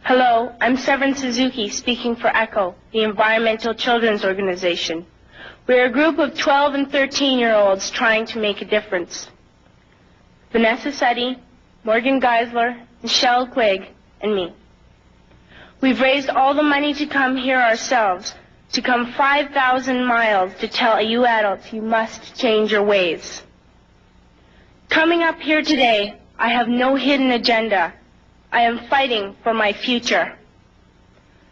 Hello, I'm Severin Suzuki speaking for ECHO, the Environmental Children's Organization. We're a group of 12 and 13-year-olds trying to make a difference. Vanessa Seti, Morgan Geisler, Michelle Quigg, and me. We've raised all the money to come here ourselves, to come 5,000 miles to tell you adults you must change your ways. Coming up here today, I have no hidden agenda. I am fighting for my future.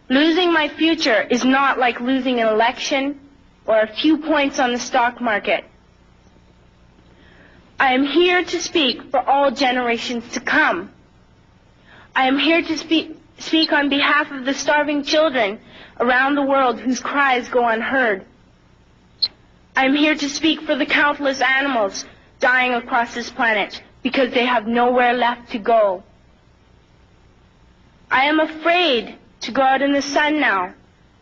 Losing my future is not like losing an election or a few points on the stock market. I am here to speak for all generations to come. I am here to speak on behalf of the starving children around the world whose cries go unheard. I am here to speak for the countless animals dying across this planet because they have nowhere left to go. I am afraid to go out in the sun now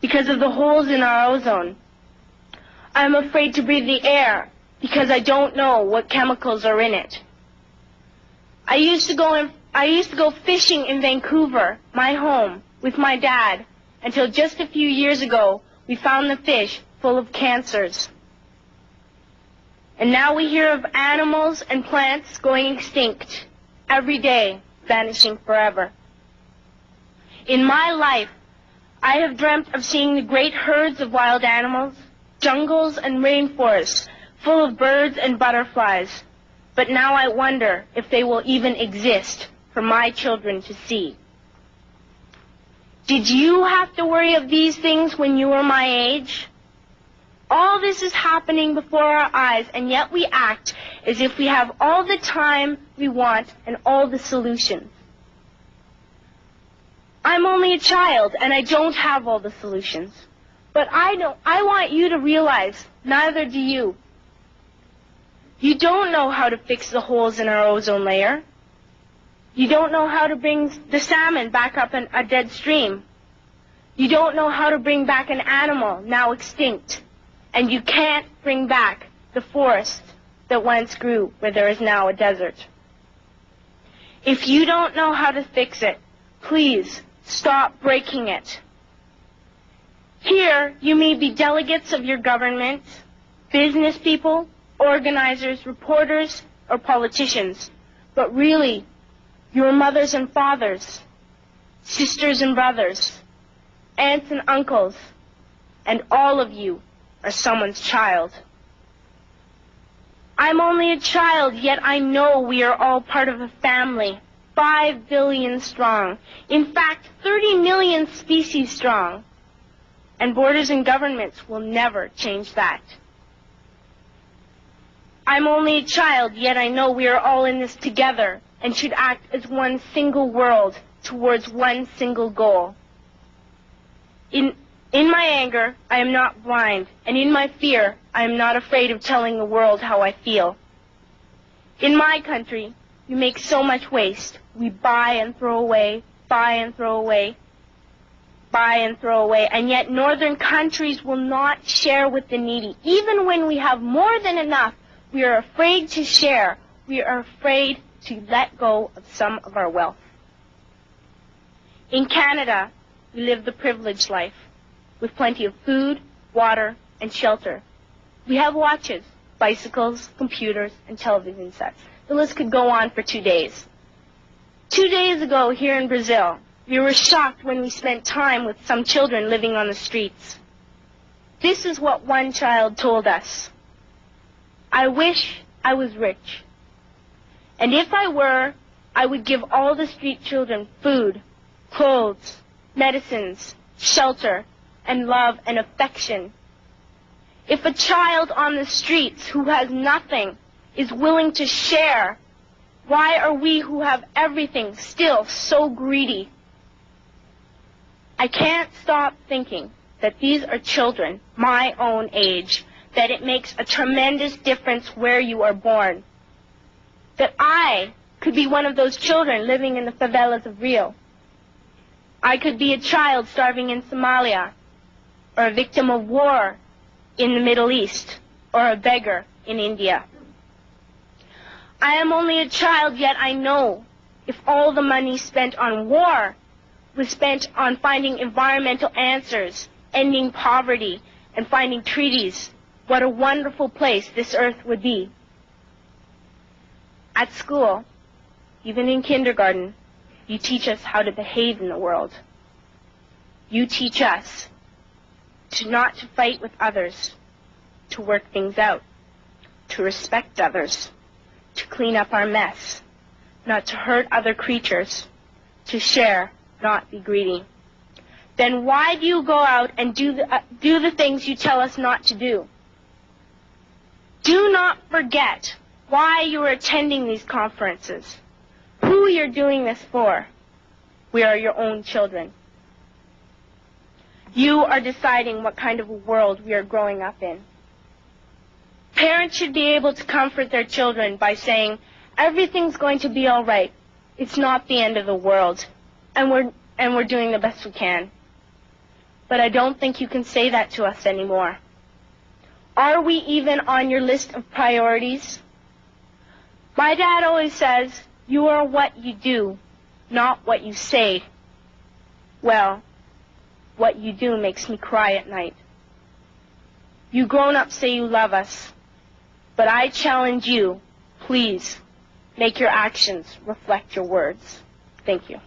because of the holes in our ozone. I am afraid to breathe the air because I don't know what chemicals are in it. I used to go fishing in Vancouver, my home, with my dad, until just a few years ago we found the fish full of cancers. And now we hear of animals and plants going extinct, every day vanishing forever. In my life, I have dreamt of seeing the great herds of wild animals, jungles and rainforests full of birds and butterflies. But now I wonder if they will even exist for my children to see. Did you have to worry of these things when you were my age? All this is happening before our eyes, and yet we act as if we have all the time we want and all the solutions. I'm only a child, and I don't have all the solutions. But I want you to realize, neither do you. You don't know how to fix the holes in our ozone layer. You don't know how to bring the salmon back up in a dead stream. You don't know how to bring back an animal now extinct. And you can't bring back the forest that once grew where there is now a desert. If you don't know how to fix it, please stop breaking it. Here, you may be delegates of your government, business people, organizers, reporters, or politicians, but really, your mothers and fathers, sisters and brothers, aunts and uncles, and all of you are someone's child. I'm only a child, yet I know we are all part of a family, 5 billion strong. In fact, 30 million species strong. And borders and governments will never change that. I'm only a child, yet I know we are all in this together and should act as one single world towards one single goal. In my anger, I am not blind, and in my fear, I am not afraid of telling the world how I feel. In my country, we make so much waste. We buy and throw away, buy and throw away, buy and throw away, and yet northern countries will not share with the needy. Even when we have more than enough, we are afraid to share. We are afraid to let go of some of our wealth. In Canada, we live the privileged life, with plenty of food, water, and shelter. We have watches, bicycles, computers, and television sets. The list could go on for 2 days. 2 days ago, here in Brazil, we were shocked when we spent time with some children living on the streets. This is what one child told us. I wish I was rich. And if I were, I would give all the street children food, clothes, medicines, shelter, and love and affection. If a child on the streets who has nothing is willing to share, why are we who have everything still so greedy? I can't stop thinking that these are children my own age, that it makes a tremendous difference where you are born. That I could be one of those children living in the favelas of Rio. I could be a child starving in Somalia, or a victim of war in the Middle East, or a beggar in India. I am only a child, yet I know if all the money spent on war was spent on finding environmental answers, ending poverty, and finding treaties, what a wonderful place this earth would be. At school, even in kindergarten, you teach us how to behave in the world. You teach us not to fight with others, to work things out, to respect others, to clean up our mess, not to hurt other creatures, to share, not be greedy. Then why do you go out and do the things you tell us not to do? Do not forget why you are attending these conferences, who you're doing this for. We are your own children. You are deciding what kind of a world we are growing up in. Parents should be able to comfort their children by saying, everything's going to be all right. It's not the end of the world, and we're doing the best we can. But I don't think you can say that to us anymore. Are we even on your list of priorities? My dad always says, you are what you do, not what you say. Well, what you do makes me cry at night. You grown-ups say you love us, but I challenge you, please, make your actions reflect your words. Thank you.